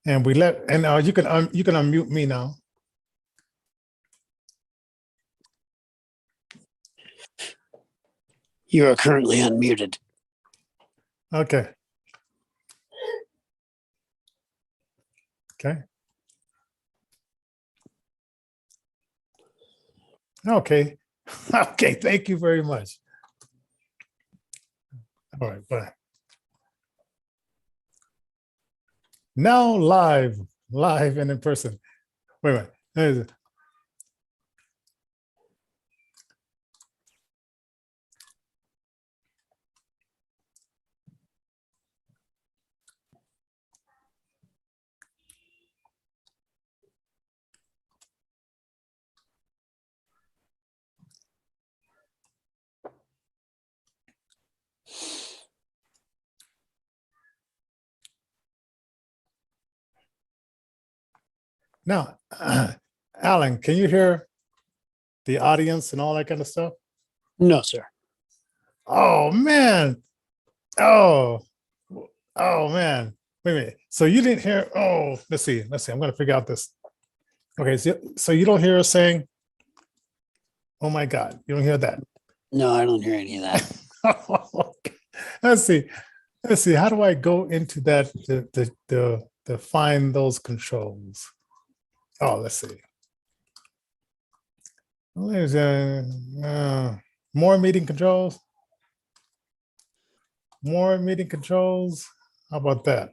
And you can unmute me now. You are currently unmuted. Okay. Okay. Okay. Okay. Thank you very much. All right. Bye. Now live and in person. Wait a minute. Now, Alan, can you hear the audience and all that kind of stuff? No, sir. Oh, man. Oh, man. Wait a minute. So you didn't hear, let's see. I'm going to figure out this. Okay, so you don't hear us saying, oh my God, you don't hear that? No, I don't hear any of that. Okay. Let's see. How do I go into that to find those controls? Oh, let's see. There's more meeting controls. More meeting controls. How about that?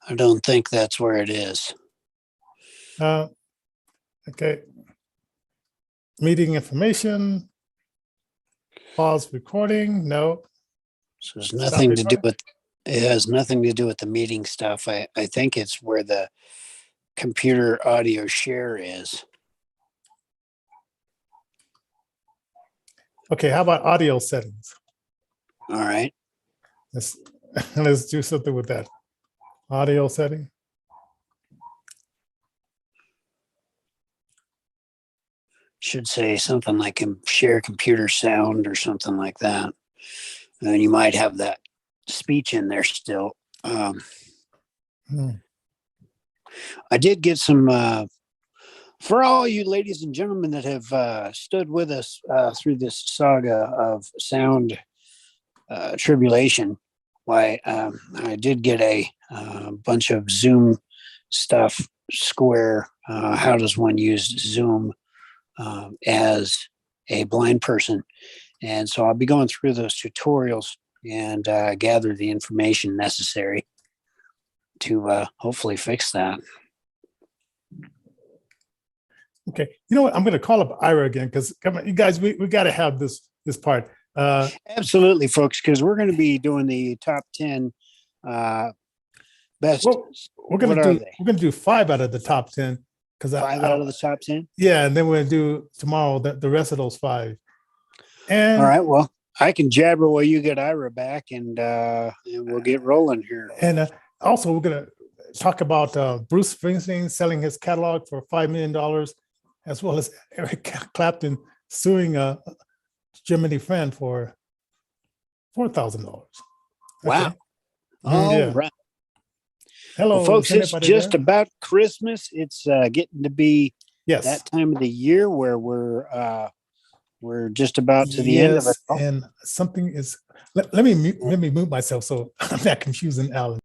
I don't think that's where it is. Okay. Meeting information. Pause recording. No. So it's nothing to do with. It has nothing to do with the meeting stuff. I think it's where the computer audio share is. Okay. How about audio settings? All right. Let's do something with that. Audio setting. Should say something like share computer sound or something like that. And you might have that speech in there still. I did get some, for all you ladies and gentlemen that have stood with us through this saga of sound tribulation, I did get a bunch of Zoom stuff, Square. How does one use Zoom as a blind person? And so I'll be going through those tutorials and gather the information necessary to hopefully fix that. Okay, you know what? I'm going to call up Ira again because come on, you guys, we got to have this part. Absolutely, folks, because we're going to be doing the top 10 best. Well, we're going to do 5 out of the top 10 because 5 out of the top 10. Yeah, and then we're going to do tomorrow the rest of those 5. And all right, well, I can jabber while you get Ira back, and we'll get rolling here. And also, we're going to talk about Bruce Springsteen selling his catalog for $5 million, as well as Eric Clapton suing Jiminy Fan for $4,000. Okay. Wow. All right. Hello, well, folks. It's just there? About Christmas. It's getting to be yes. that time of the year where we're just about to the end of it. And something is. Let me mute myself so I'm not confusing Alan.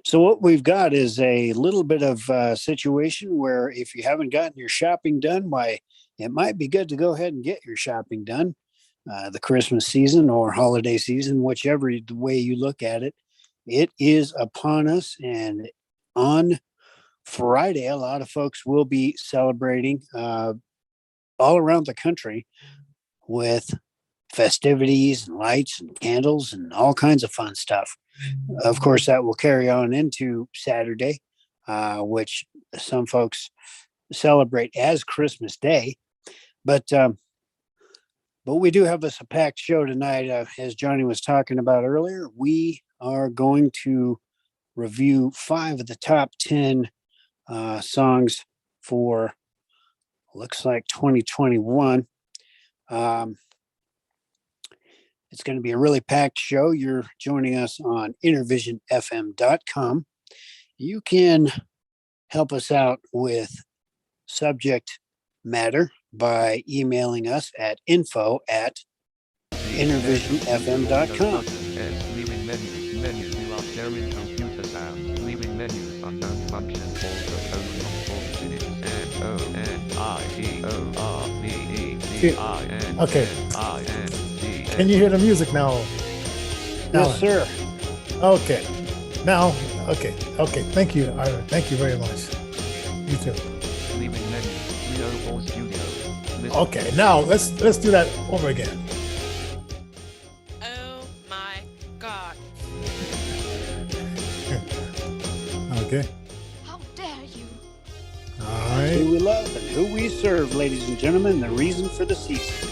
So what we've got is a little bit of a situation where if you haven't gotten your shopping done, why it might be good to go ahead and get your shopping done. The Christmas season or holiday season, whichever way you look at it, it is upon us. And on Friday, a lot of folks will be celebrating all around the country with festivities and lights and candles and all kinds of fun stuff. Of course, that will carry on into Saturday, which some folks celebrate as Christmas Day. But we do have us a packed show tonight. As Johnny was talking about earlier, we are going to review 5 of the top 10 songs for, looks like 2021. It's going to be a really packed show. You're joining us on InnervisionFM.com. You can help us out with subject matter by emailing us at info@InnervisionFM.com. Leaving menus. You are sharing computer sound. Leaving menus unknown function. Also N-O-N-I-E-O-R-V-E-D-I-N. Okay. N-I-N-G. Can you hear the music now? Yes, sir. Okay. Now, okay. Thank you, Ira. Thank you very much. You too. Leaving menus. Rio Hall Studio. Listen. Okay. Now let's do that over again. Oh my God. Okay. How dare you? All Who right. we love and who we serve, ladies and gentlemen, the reason for the season. Is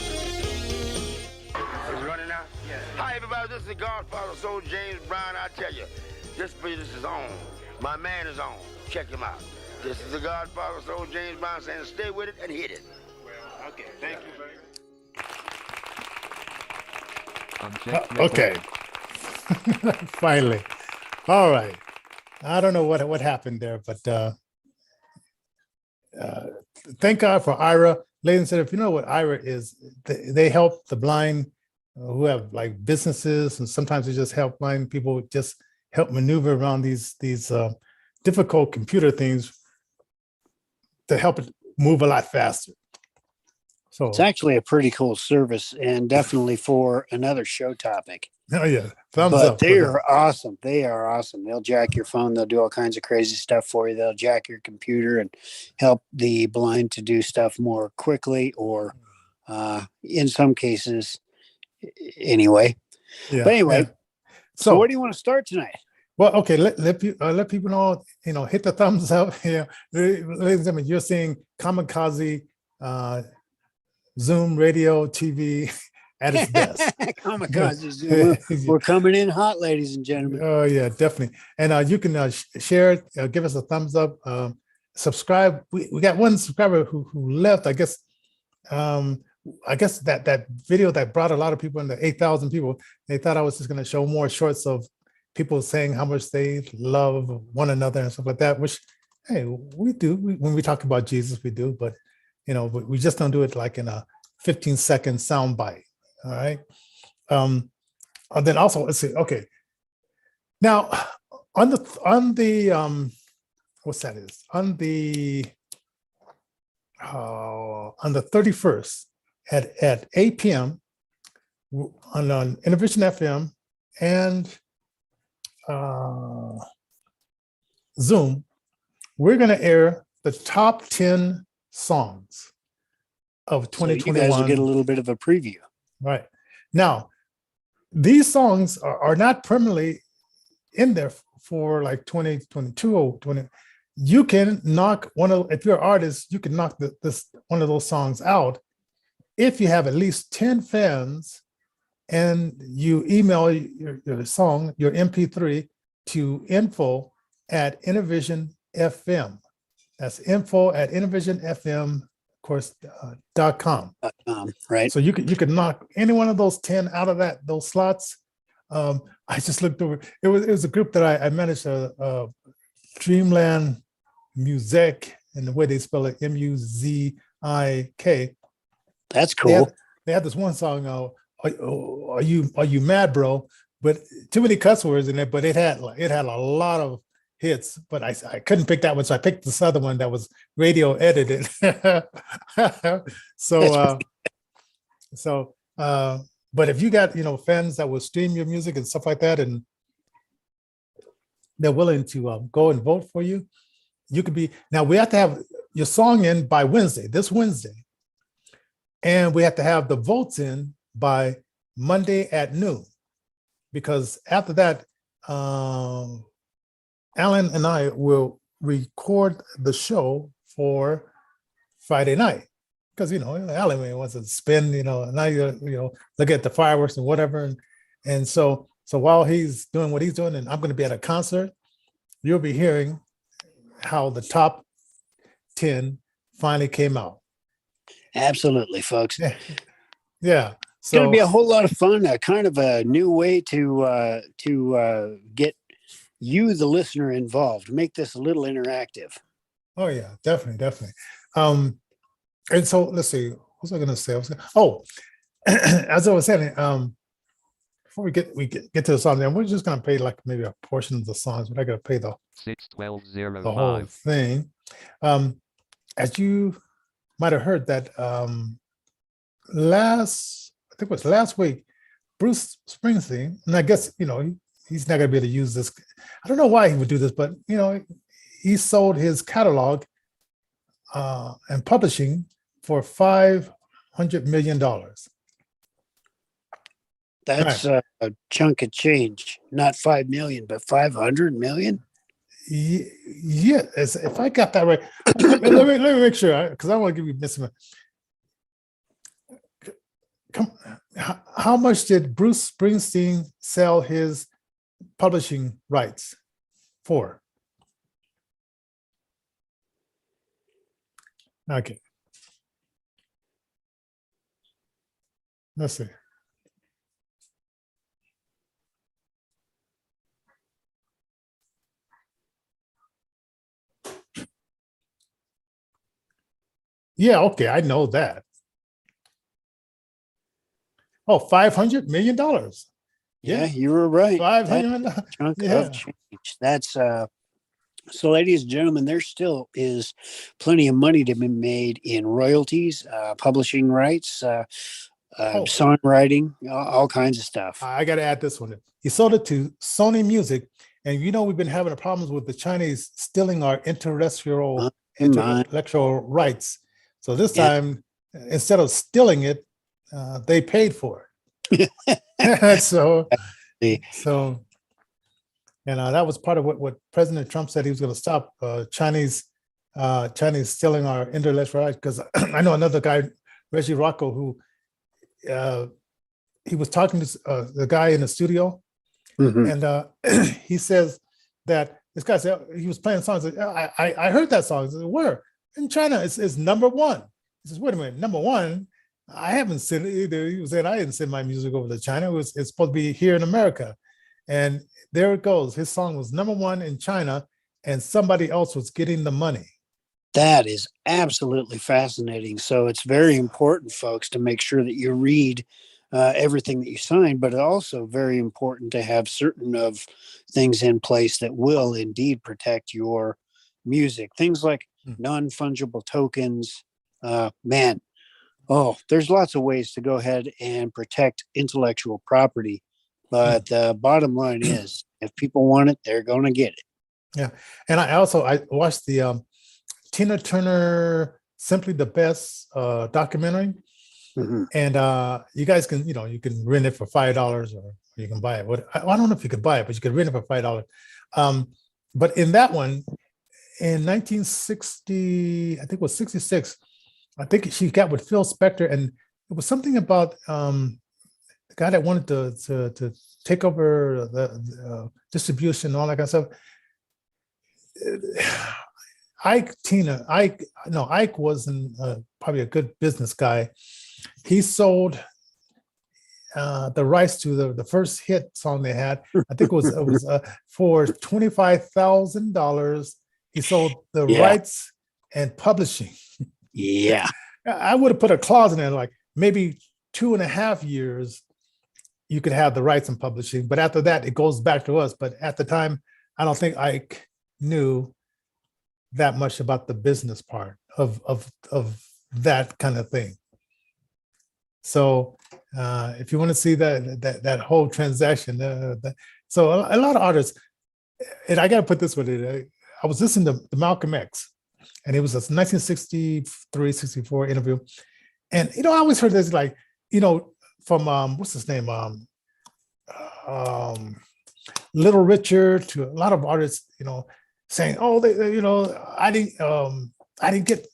it running now? Yes. Hi, everybody. This is the Godfather Soul James Brown. I tell you, this business is on. My man is on. Check him out. This is the Godfather Soul James Brown saying stay with it and hit it. Okay, thank you very much. Okay. Finally. All right. I don't know what happened there, but thank God for Ira. Ladies and gentlemen, if you know what Ira is, they help the blind who have like businesses, and sometimes they just help blind people just help maneuver around these difficult computer things to help it move a lot faster. So It's actually a pretty cool service and definitely for another show topic. oh yeah, thumbs But up. they are awesome. They are awesome. They'll jack your phone. They'll do all kinds of crazy stuff for you. They'll jack your computer and help the blind to do stuff more quickly or in some cases anyway. Yeah. But anyway, yeah. so where do you want to start tonight? Well, okay, let people know, hit the thumbs up. Yeah, ladies and gentlemen, you're seeing Kamikaze Zoom radio TV at its best. Kamikaze Zoom. We're coming in hot, ladies and gentlemen. Oh yeah, definitely. And you can share it, give us a thumbs up, subscribe. We got one subscriber who left. I guess that video that brought a lot of people in, the 8,000 people. They thought I was just going to show more shorts of people saying how much they love one another and stuff like that. Which, hey, we do when we talk about Jesus, we do. But we just don't do it like in a 15-second sound bite. All right. And then also, let's see. Okay. Now, on the what's that is on the 31st at 8 p.m. on Innervision FM and Zoom, we're going to air the top 10 songs of 2021. So you guys will get a little bit of a preview. Right. Now, these songs are not permanently in there for like 2022 or 20. You can knock if you're an artist, you can knock one of those songs out if you have at least 10 fans and you email your song, your MP3 to info@InnervisionFM. That's info@InnervisionFM. .com. Right. So you could knock any one of those 10 out of those slots. I just looked over. It was a group that I managed, Dreamland Music, and the way they spell it, Muzik. That's cool. They had this one song, are you mad, bro? But too many cuss words in it. But it had a lot of hits, but I couldn't pick that one, so I picked this other one that was radio edited. But if you got fans that will stream your music and stuff like that, and they're willing to go and vote for you, you could be. Now we have to have your song in by this Wednesday, and we have to have the votes in by Monday at noon, because after that, Alan and I will record the show for Friday night, because Alan wants to spend now look at the fireworks and whatever, and so while he's doing what he's doing, and I'm going to be at a concert, you'll be hearing how the top 10 finally came out. Absolutely, folks. Yeah. It's going to be So a whole lot of fun. Kind of a new way to get you, the listener, involved. Make this a little interactive. oh yeah, definitely, definitely. And so let's see, what was I gonna say? As I was saying, before we get to the song, then we're just gonna play like maybe a portion of the songs. We're not gonna play the 61205. whole thing. As you might have heard that I think it was last week, Bruce Springsteen, and I guess he's not gonna be able to use this. I don't know why he would do this, but he sold his catalog and publishing for $500 million. That's a chunk of change. Not 5 million, but 500 million. Yeah, if I got that right, let me make sure, because I don't want to give you missing. How much did Bruce Springsteen sell his publishing rights for? Okay. Let's see. Yeah, okay, I know that. Oh, $500 million. Yeah, you were right. $500 That's million. a chunk Yeah. of change. That's so, ladies and gentlemen, there still is plenty of money to be made in royalties, publishing rights, songwriting, all kinds of stuff. I got to add this one. He sold it to Sony Music, and we've been having problems with the Chinese stealing our intellectual rights. So this time, instead of stealing it, they paid for it. so that was part of what President Trump said. He was going to stop Chinese stealing our intellectual rights. Because I know another guy, Reggie Rocco, who he was talking to the guy in the studio, and he says that this guy said he was playing songs. I heard that song. I said, where? In China, it's number one. He says, wait a minute, number one? I haven't sent it either. He was saying I didn't send my music over to China. It's supposed to be here in America. And there it goes. His song was number one in China, and somebody else was getting the money. That is absolutely fascinating. So it's very important, folks, to make sure that you read everything that you sign, but also very important to have certain of things in place that will indeed protect your music. Things like non-fungible tokens. There's lots of ways to go ahead and protect intellectual property. But the bottom line is, if people want it, they're going to get it. Yeah. And I watched the Tina Turner Simply the Best documentary. And you guys can, you can rent it for $5 or you can buy it. I don't know if you could buy it, but you could rent it for $5. But in that one, in 1960, I think it was 66, I think she got with Phil Spector, and it was something about the guy that wanted to take over the distribution and all that kind of stuff. Ike wasn't probably a good business guy. He sold the rights to the first hit song they had. I think it was for $25,000. He sold the rights and publishing. Yeah. I would have put a clause in there, like maybe 2.5 years you could have the rights and publishing, but after that it goes back to us. But at the time, I don't think Ike knew that much about the business part of that kind of thing. So if you want to see that whole transaction, so a lot of artists, and I got to put this with it. I was listening to Malcolm X, and it was a 1963, 64 interview. And, I always heard this, like, from, what's his name? Little Richard, to a lot of artists, saying, oh, I didn't get,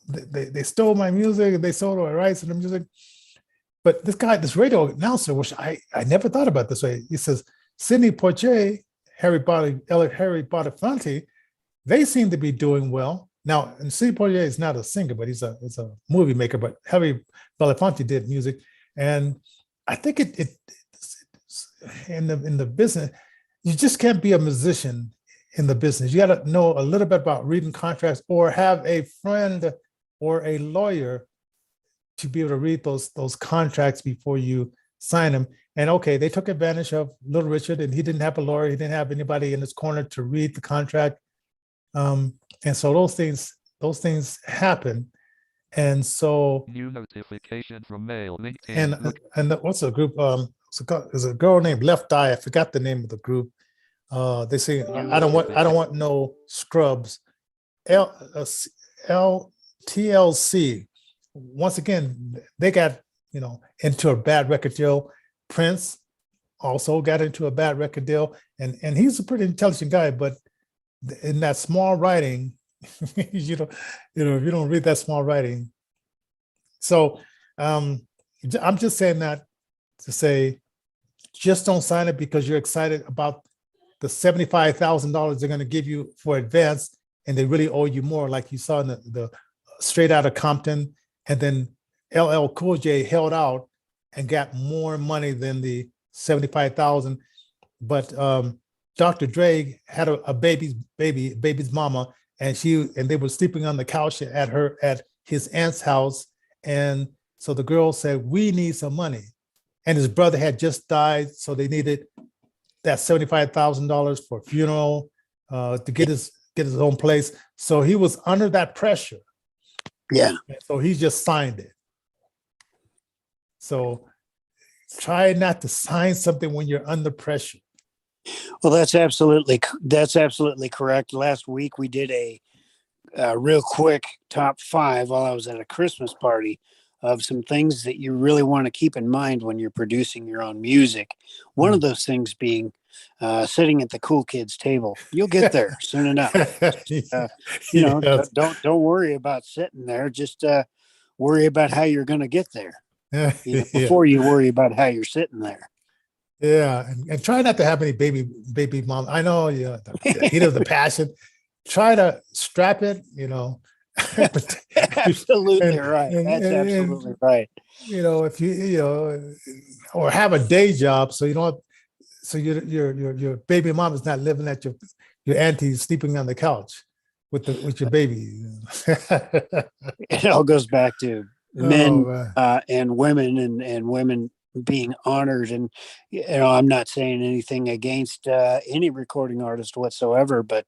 they stole my music and they sold my rights and the music. But this radio announcer, which I never thought about this way, he says, Sidney Poitier, Harry Belafonte, they seem to be doing well. Now, and Sidney Poitier is not a singer, but he's a movie maker. But Harry Belafonte did music, and I think it in the business, you just can't be a musician in the business. You got to know a little bit about reading contracts, or have a friend or a lawyer to be able to read those contracts before you sign them. And okay, they took advantage of Little Richard, and he didn't have a lawyer. He didn't have anybody in his corner to read the contract. And so those things happen. And so New notification from mail. LinkedIn. and what's the group? There's a girl named Left Eye. I forgot the name of the group. They say I don't want no scrubs. TLC. Once again, they got into a bad record deal. Prince also got into a bad record deal, and he's a pretty intelligent guy, but in that small writing, if you don't read that small writing. So I'm just saying that to say, just don't sign it because you're excited about the $75,000 they're going to give you for advance, and they really owe you more, like you saw in the Straight Outta Compton, and then LL Cool J held out and got more money than the $75,000. But Dr. Dre had a baby's mama, and they were sleeping on the couch at his aunt's house. And so the girl said, "We need some money." And his brother had just died, so they needed that $75,000 for a funeral, to get his own place. So he was under that pressure. Yeah. So he just signed it. So try not to sign something when you're under pressure. Well, that's absolutely correct. Last week we did a real quick top 5 while I was at a Christmas party of some things that you really want to keep in mind when you're producing your own music. One of those things being sitting at the cool kids table. You'll get there soon enough. Don't worry about sitting there. Just worry about how you're going to get there. Before you worry about how you're sitting there. Yeah, and try not to have any baby mom. I know, the heat of the passion. Try to strap it, Absolutely right. That's absolutely right. If you or have a day job, so you don't. So your baby mom is not living at your auntie's sleeping on the couch with your baby. It all goes back to men and women and women being honored. And I'm not saying anything against any recording artist whatsoever, but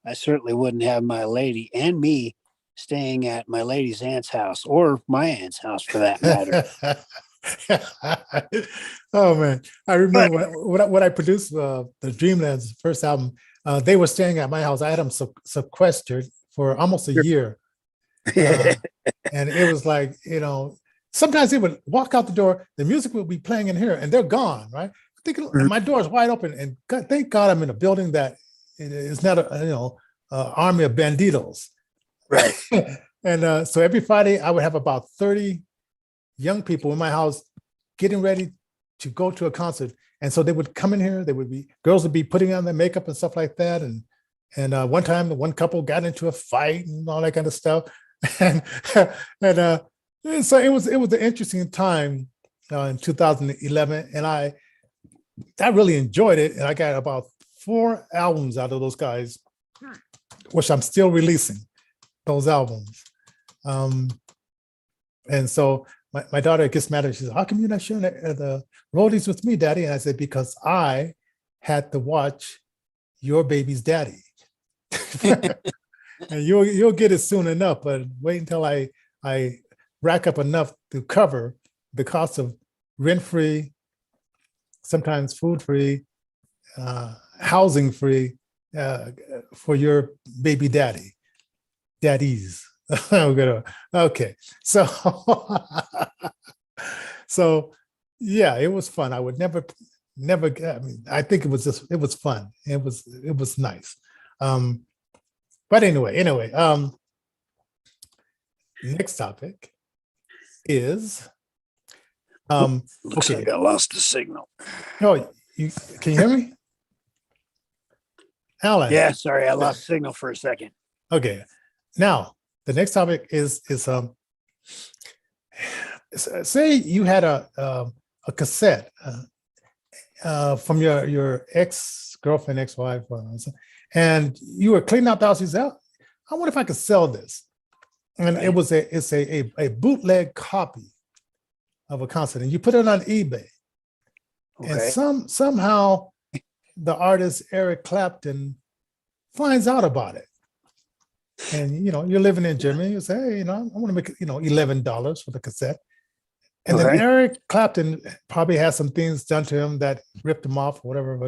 I certainly wouldn't have my lady and me staying at my lady's aunt's house, or my aunt's house for that matter. Oh man, I remember when I produced the Dreamlands first album. They were staying at my house. I had them sequestered for almost a year, and it was like, sometimes they would walk out the door, the music would be playing in here, and they're gone. Right? And my door is wide open, and thank God I'm in a building that is not a army of banditos. Right. And so every Friday I would have about 30 young people in my house getting ready to go to a concert. And so they would come in here, girls would be putting on their makeup and stuff like that. And one time one couple got into a fight and all that kind of stuff. And so it was an interesting time in 2011. And I really enjoyed it. And I got about 4 albums out of those guys, which I'm still releasing those albums. And so my daughter gets mad at me. She says, "How come you're not sharing the royalties with me, Daddy?" And I said, "Because I had to watch your baby's daddy." And you'll get it soon enough, but wait until I rack up enough to cover the cost of rent-free, sometimes food-free, housing-free for your baby daddies. Okay, so yeah, it was fun. I would never. I think it was fun. It was nice. But anyway, next topic is Looks okay. like I lost the signal. Oh, can you hear me, Alan? Yeah, sorry, I lost signal for a second. Okay. Now, the next topic is say you had a cassette from your ex-girlfriend, ex-wife, and you were cleaning out the house. You said, "Oh, I wonder if I could sell this." And it's a bootleg copy of a concert, and you put it on eBay. And somehow the artist Eric Clapton finds out about it. And you're living in Germany, you say, hey, I want to make $11 for the cassette. And then Eric Clapton probably has some things done to him that ripped him off or whatever.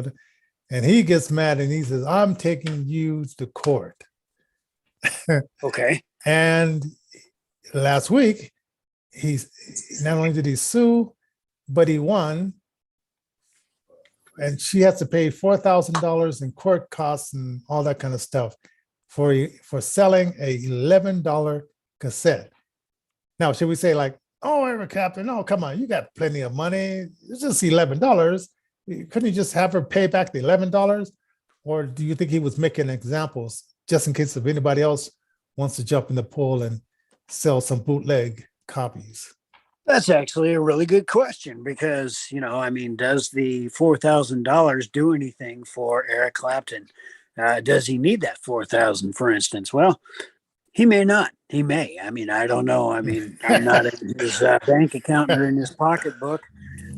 And he gets mad and he says, I'm taking you to court. Okay. And last week, he's not only did he sue, but he won. And she has to pay $4,000 in court costs and all that kind of stuff for selling a $11 cassette. Now, should we say like, oh, Eric Clapton, no, come on, you got plenty of money. It's just $11. Couldn't you just have her pay back the $11? Or do you think he was making examples just in case if anybody else wants to jump in the pool and sell some bootleg copies? That's actually a really good question because, does the $4,000 do anything for Eric Clapton? Does he need that $4,000, for instance? Well, he may not. He may. I don't know. I'm not in his bank account or in his pocketbook.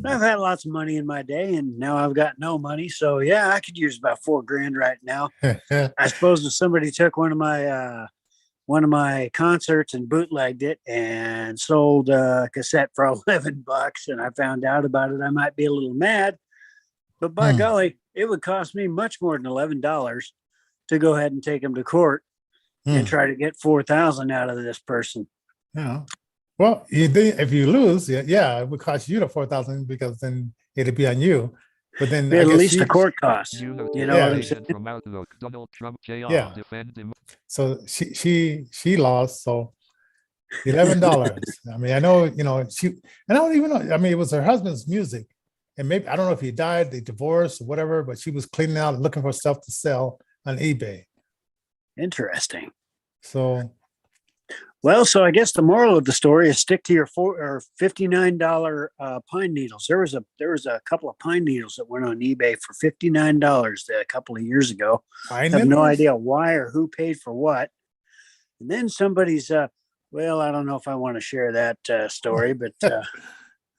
I've had lots of money in my day, and now I've got no money. So yeah, I could use about $4,000 right now. I suppose if somebody took one of my concerts and bootlegged it and sold a cassette for $11 and I found out about it, I might be a little mad. But by golly, it would cost me much more than $11 to go ahead and take him to court and try to get $4,000 out of this person. Yeah. Well, if you lose, it would cost you the $4,000 because then it'd be on you. But then at least the court costs. You know what I'm saying? from Outlook, Donald Trump Jr. Yeah. defends him. So she lost. So $11. I know, she, and I don't even know. It was her husband's music. And maybe, I don't know if he died, they divorced or whatever, but she was cleaning out and looking for stuff to sell on eBay. Interesting. So I guess the moral of the story is stick to your $59 pine needles. There was a couple of pine needles that went on eBay for $59 a couple of years ago. I have no idea why or who paid for what. And then somebody's, I don't know if I want to share that story, but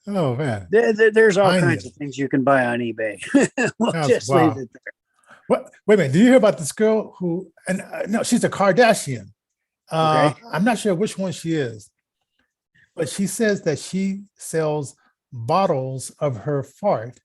oh man, there's all kinds of things you can buy on eBay. We'll just leave it there. What? Wait a minute. Do you hear about this girl who? And no, she's a Kardashian. I'm not sure which one she is, but she says that she sells bottles of her fart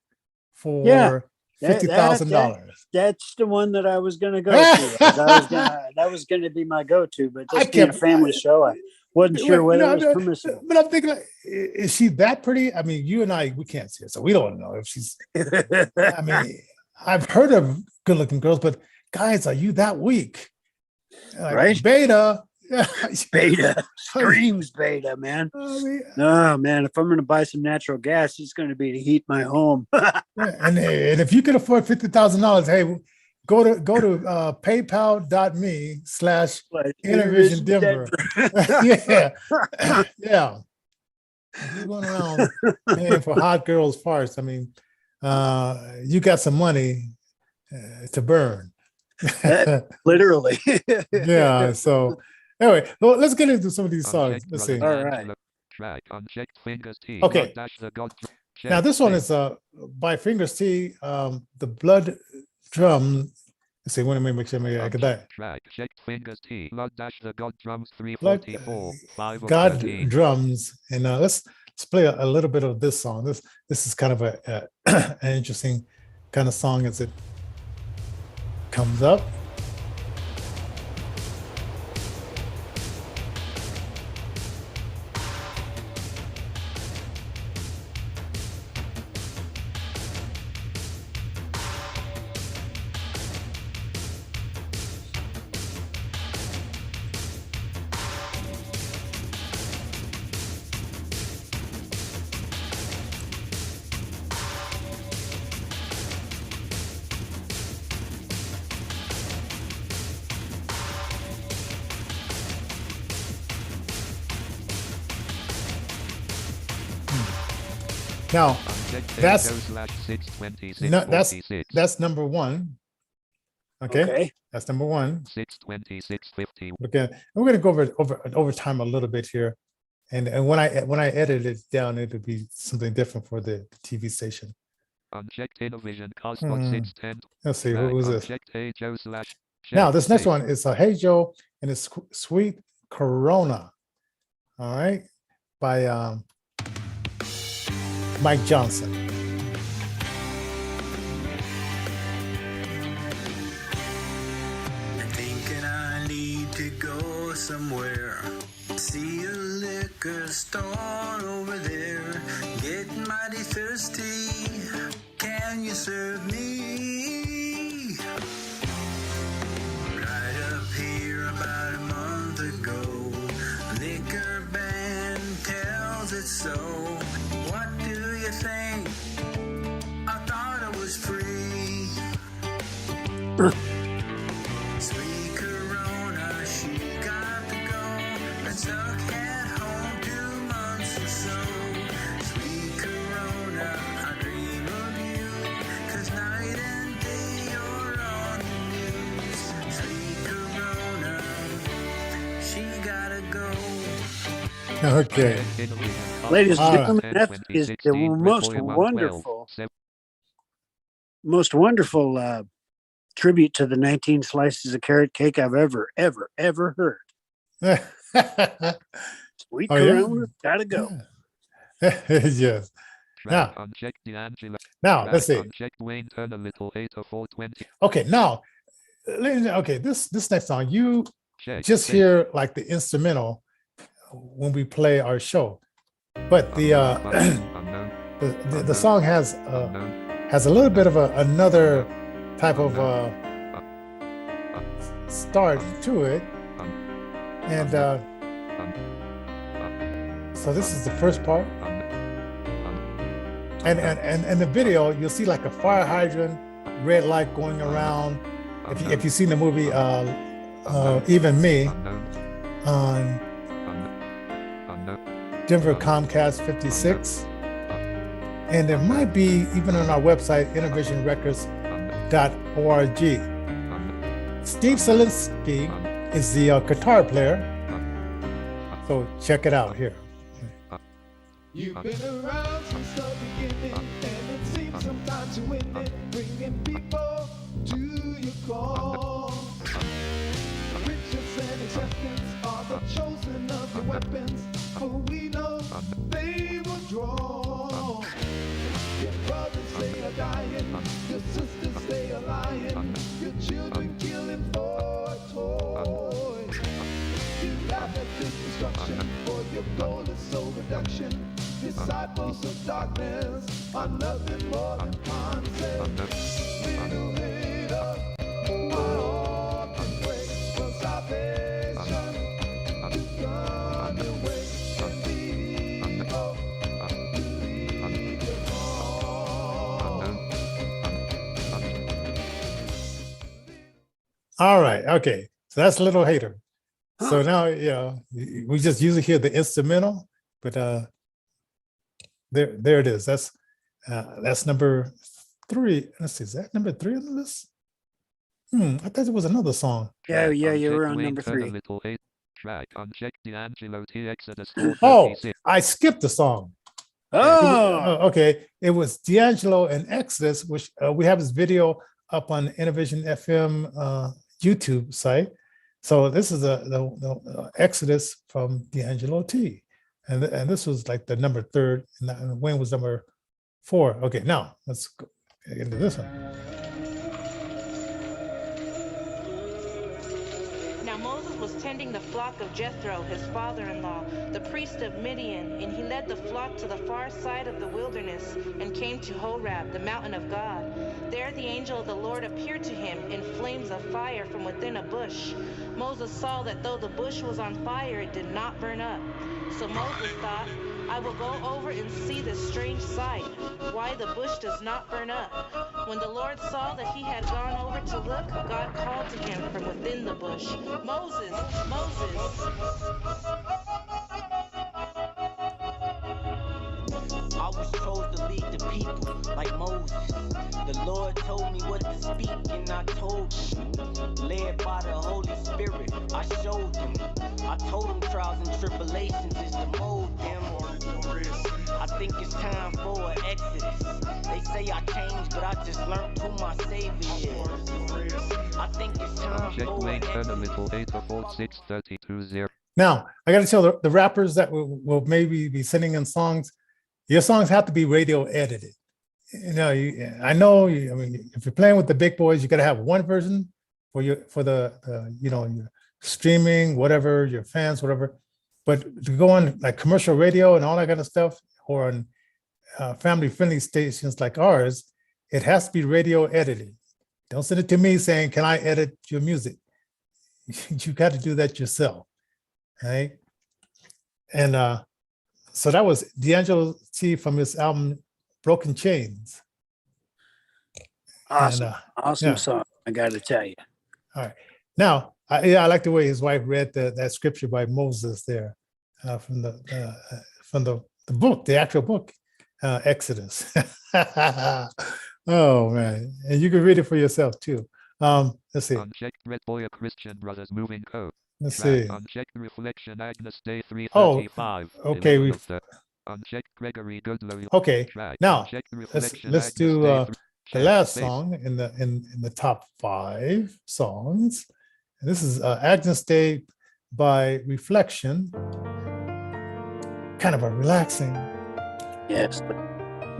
for $50,000. That's the one that I was going to go to. That was going to be my go-to, but just being a family show, I wasn't sure whether it was permissible. But I'm thinking, is she that pretty? You and I, we can't see her, so we don't know if she's. I've heard of good-looking girls, but guys, are you that weak? Right? Beta. Beta screams beta, man. No, man, if I'm going to buy some natural gas, it's going to be to heat my home. and if you can afford $50,000, hey, go to paypal.me/Innervision Denver. Yeah. You're going around paying for hot girls farts. You got some money to burn. Literally. Yeah. So anyway, well, let's get into some of these songs. Let's see. All right. Okay. Now this one is by Fingers T. The Blood Drum. Let's see. Let me make sure I get that. Fingers T. Blood the God Drums 344. God Drums, and let's play a little bit of this song. This is kind of an interesting kind of song as it comes up. Now, Unchecked that's- /62646. no, that's number one. Okay, Okay. that's number one. 62650. Okay, and we're gonna go over time a little bit here, and when I edit it down, it'll be something different for the TV station. Unchecked Innervision Cosmos Hmm. 610. Let's see, who was this? Unchecked Hey Joe / Now, this next one is Hey Joe and it's Sweet Corona. All right, by Mike Johnson. Thinking I need to go somewhere. See a liquor store over there. Getting mighty thirsty. Can you serve me? Right up here about a month ago. Liquor ban tells it so. What do you think? I thought it was free. Sweet Corona, she got to go. Been stuck at home 2 months or so. Sweet Corona, I dream of you. 'Cause night and day you're on the news. Sweet Corona, she gotta go. Okay, Ladies and All right. gentlemen, that is the most wonderful tribute to the 19 slices of carrot cake I've ever heard. Sweet Oh, yeah? Corona, gotta go. yes. Now, Unchecked D'Angelo. now let's see. Unchecked Wayne Turner Little 80420. Okay, now, okay, this next song, you Check. just hear like the instrumental when we play our show, but the Unknown. the song has a little bit of another type of start to it, and so this is the first part, and the video you'll see like a fire hydrant, red light going around. If you've seen the movie Even Me on Denver Comcast 56, and there might be even on our website InnervisionRecords.org. Steve Zielinski is the guitar player, so check it out here. You've been around since the beginning, and it seems sometimes you're winning, bringing people to your call. Riches and acceptance are the chosen of your weapons, for we know they will draw. Your brothers, they are dying, your sisters, they are lying, your children killing for a toy. You laugh at this destruction, for your goal is soul reduction. Disciples of darkness are nothing more than concepts. Little later, our heart can break for salvation. To run away and leave hope, leave your home. All right, okay, so that's Little Hater. So now, we just usually hear the instrumental, but there it is. That's number 3. Let's see, is that number 3 on the list? I thought there was another song. Yeah, you Unchecked were on Wayne number Turner 3. Little 8 track. Unchecked D'Angelo T Exodus Oh, 436. I skipped the song. Oh, Okay. It was D'Angelo and Exodus, which we have this video up on InnervisionFM YouTube site. So this is the Exodus from D'Angelo T. And this was like the number 3rd, and Wayne was number 4. Okay, now let's go into this one. Now Moses was tending the flock of Jethro, his father-in-law, the priest of Midian, and he led the flock to the far side of the wilderness and came to Horeb, the mountain of God. There the angel of the Lord appeared to him in flames of fire from within a bush. Moses saw that though the bush was on fire, it did not burn up. So Moses thought, I will go over and see this strange sight, why the bush does not burn up. When the Lord saw that he had gone over to look, God called to him from within the bush, Moses, Moses. I was told to Lord told me what to speak and I told him. Led by the Holy Spirit, I showed him. I told him trials and tribulations is to mold them. I think it's time for an exodus. They say I changed, but I just learned who my savior is. I think it's time for Checkmate an 10 a exodus. little 84632 Now, I got to tell the rappers that will maybe be sending in songs, your songs have to be radio edited. You know, I know, I mean, if you're playing with the big boys, you got to have one version for the you know, your streaming, whatever, your fans, whatever. But to go on like commercial radio and all that kind of stuff, or on family-friendly stations like ours, it has to be radio edited. Don't send it to me saying, "Can I edit your music?" You got to do that yourself, right? And so that was D'Angelo T from his album Broken Chains. Awesome. And, Awesome yeah. song, I got to tell you. All right. Now, I like the way his wife read that scripture by Moses there from the book, the actual book, Exodus. Oh man, and you can read it for yourself too. Let's see. Unchecked Red Boy a Christian Brothers Moving Co. Let's Track see. Unchecked Reflection Agnes Day Oh, 335. okay. 11 of the Unchecked Gregory Goodlow. Okay. Track Now Unchecked let's Reflection let's Agnes do Day the check, last space. song in the top 5 songs. And this is Agnes Day by Reflection. Kind of a relaxing, Yes.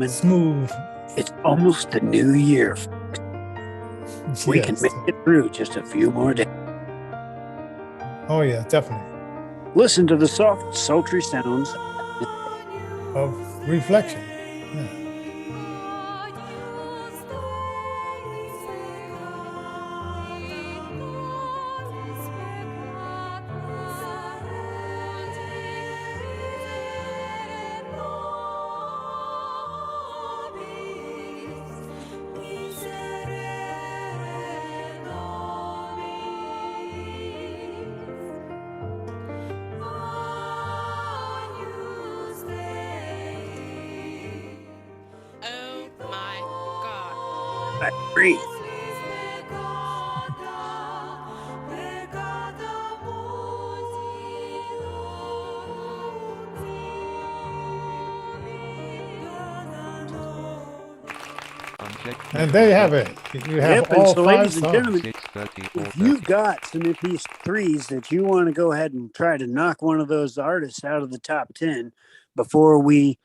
smooth. It's almost the new year. We can Yes. make it through just a few more days. Oh yeah, definitely. Listen to the soft, sultry sounds. Of reflection. Yeah. Oh my God. I breathe. Unchecked And there you have it. You have Yep, and all so 5 ladies and songs. gentlemen, 630 if you've got some MP3s that you want to go ahead and try to knock one of those artists out of the top 10 before we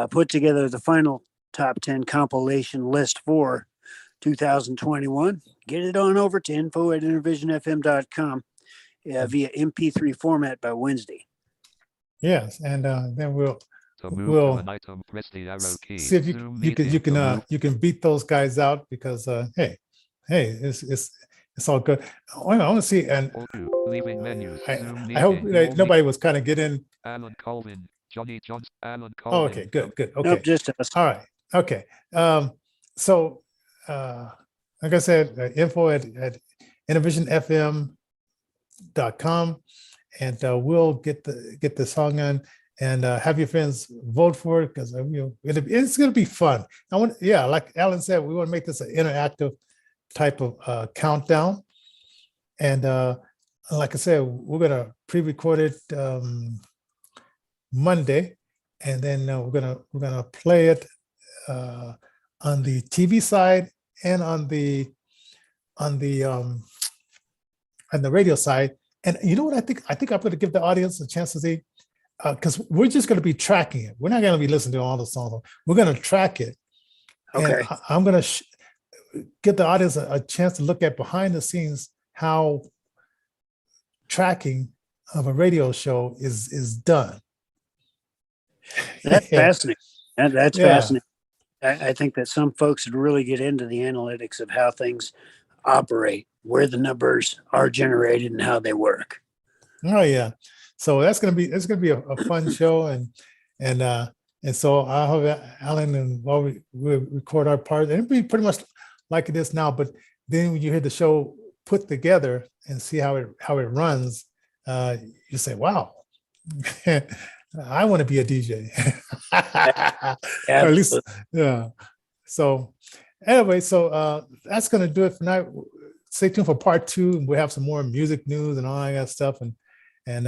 put together the final top 10 compilation list for 2021, get it on over to info@InnervisionFM.com via MP3 format by Wednesday. Yes, and then we'll To move We'll to an item, press the arrow key. see if Zoom you meeting to move. can beat those guys out because hey, it's all good. I want to see, and All two, leaving menus. Zoom I hope meeting, like, all nobody was kind of getting. Alan Colvin, Johnnie Johnson, Alan Oh, Colvin. okay, good. Okay, Nope, just us. all right, okay. So like I said, info at InnervisionFM.com, and we'll get the song on. And have your friends vote for it because it's going to be fun. Like Alan said, we want to make this an interactive type of countdown. And like I said, we're going to pre-record it Monday, and then we're gonna play it on the TV side and on the radio side. And you know what I think? I think I'm going to give the audience a chance to see. Because we're just going to be tracking it. We're not going to be listening to all the songs. We're going to track it. Okay. And I'm going to give the audience a chance to look at behind the scenes how tracking of a radio show is done. That's fascinating. That's Yeah. fascinating. I think that some folks would really get into the analytics of how things operate, where the numbers are generated and how they work. Oh yeah. So it's gonna be a fun show, and so I'll have Alan and while we record our part, and it'll be pretty much like it is now. But then when you hear the show put together and see how it runs, you say, "Wow, I want to be a DJ." Or at least, yeah. So Anyway, so that's gonna do it for tonight. Stay tuned for part 2. We'll have some more music news and all that kind of stuff, and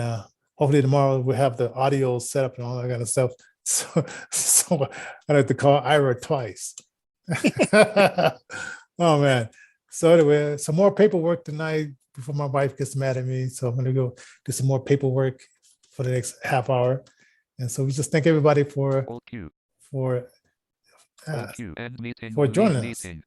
hopefully tomorrow we'll have the audio set up and all that kind of stuff. So I have to call Ira twice. Oh man. So anyway, some more paperwork tonight before my wife gets mad at me. So I'm gonna go do some more paperwork for the next half hour. And so we just thank everybody for All Q. for All Q. End meeting. for Leave joining us. meeting.